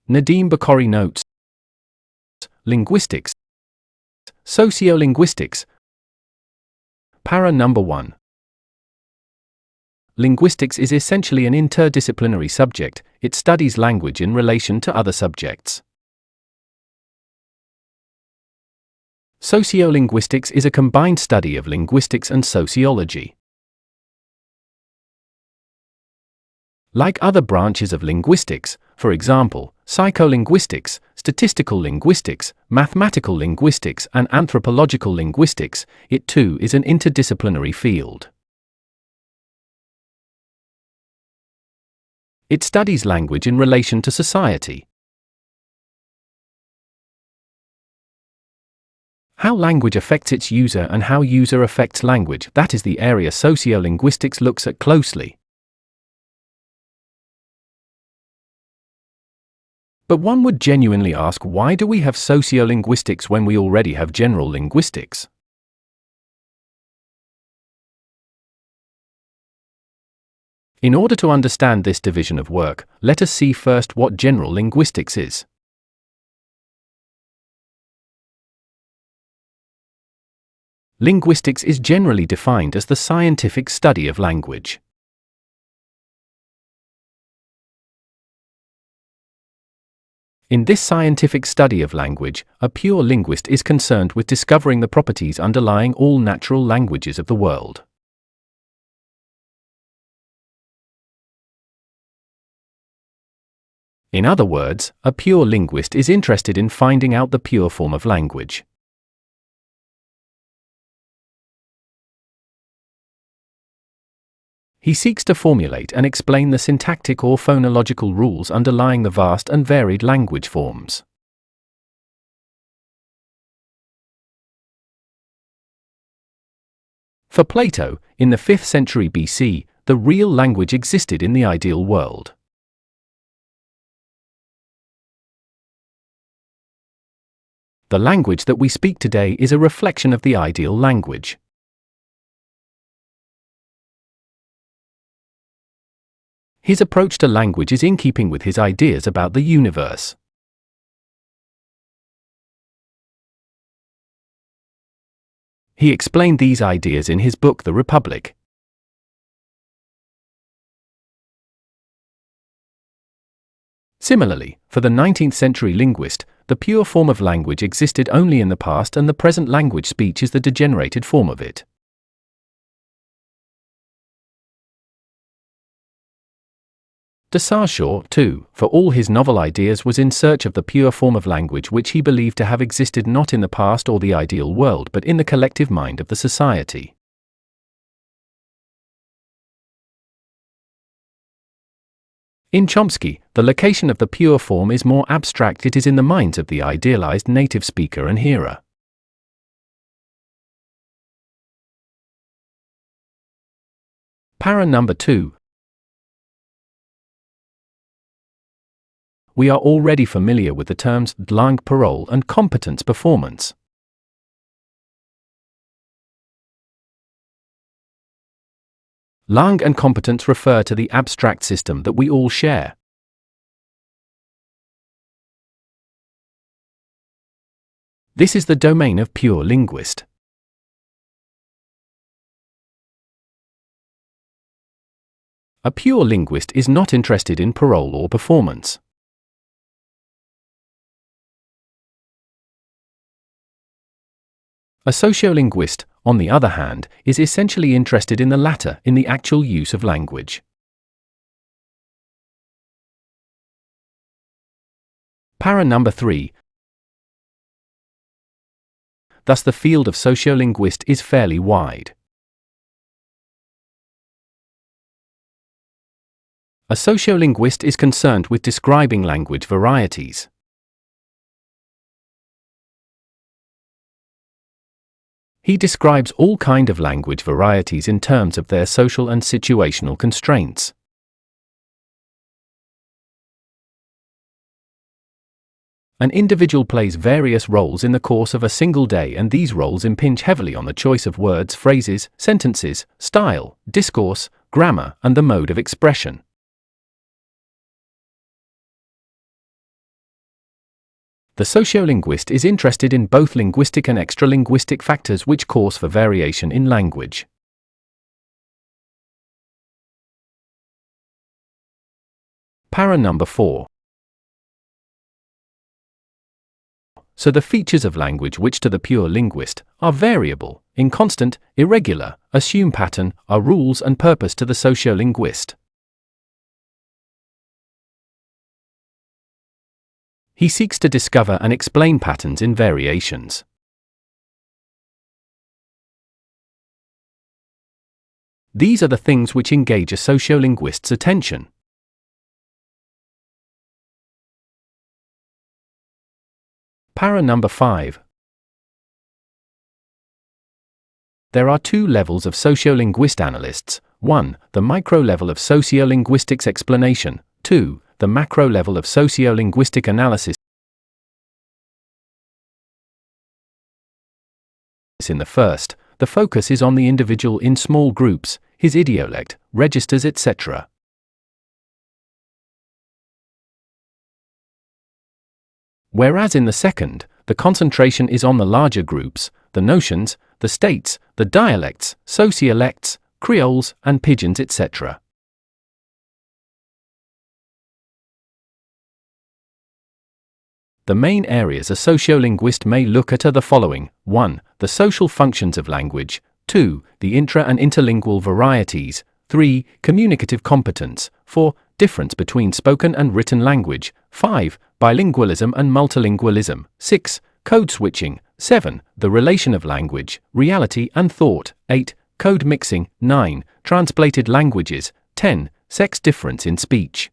Nadeem Bukhari notes, Linguistics, Sociolinguistics. Para number 1. Linguistics is essentially an interdisciplinary subject. It studies language in relation to other subjects. Sociolinguistics is a combined study of linguistics and sociology. Like other branches of linguistics, for example, psycholinguistics, statistical linguistics, mathematical linguistics, and anthropological linguistics, it too is an interdisciplinary field. It studies language in relation to society. How language affects its user and how user affects language, that is the area sociolinguistics looks at closely. But one would genuinely ask, why do we have sociolinguistics when we already have general linguistics? In order to understand this division of work, let us see first what general linguistics is. Linguistics is generally defined as the scientific study of language. In this scientific study of language, a pure linguist is concerned with discovering the properties underlying all natural languages of the world. In other words, a pure linguist is interested in finding out the pure form of language. He seeks to formulate and explain the syntactic or phonological rules underlying the vast and varied language forms. For Plato, in the 5th century BC, the real language existed in the ideal world. The language that we speak today is a reflection of the ideal language. His approach to language is in keeping with his ideas about the universe. He explained these ideas in his book The Republic. Similarly, for the 19th century linguist, the pure form of language existed only in the past, and the present language speech is the degenerated form of it. De Saussure, too, for all his novel ideas, was in search of the pure form of language which he believed to have existed not in the past or the ideal world but in the collective mind of the society. In Chomsky, the location of the pure form is more abstract. It is in the minds of the idealized native speaker and hearer. Para number 2. We are already familiar with the terms langue parole and competence performance. Langue and competence refer to the abstract system that we all share. This is the domain of pure linguist. A pure linguist is not interested in parole or performance. A sociolinguist, on the other hand, is essentially interested in the latter, in the actual use of language. Para number 3. Thus the field of sociolinguist is fairly wide. A sociolinguist is concerned with describing language varieties. He describes all kinds of language varieties in terms of their social and situational constraints. An individual plays various roles in the course of a single day, and these roles impinge heavily on the choice of words, phrases, sentences, style, discourse, grammar, and the mode of expression. The sociolinguist is interested in both linguistic and extralinguistic factors which cause for variation in language. Para number 4. So the features of language which to the pure linguist are variable, inconstant, irregular, assume pattern, are rules and purpose to the sociolinguist. He seeks to discover and explain patterns in variations. These are the things which engage a sociolinguist's attention. Para number 5. There are two levels of sociolinguist analysts. 1. The micro level of sociolinguistics explanation. 2. The macro level of sociolinguistic analysis. In the first, the focus is on the individual in small groups, his idiolect, registers, etc. Whereas in the second, the concentration is on the larger groups, the notions, the states, the dialects, sociolects, creoles, and pidgins, etc. The main areas a sociolinguist may look at are the following: 1. The social functions of language. 2. The intra- and interlingual varieties. 3. Communicative competence. 4. Difference between spoken and written language. 5. Bilingualism and multilingualism. 6. Code switching. 7. The relation of language, reality and thought. 8. Code mixing. 9. Translated languages. 10. Sex difference in speech.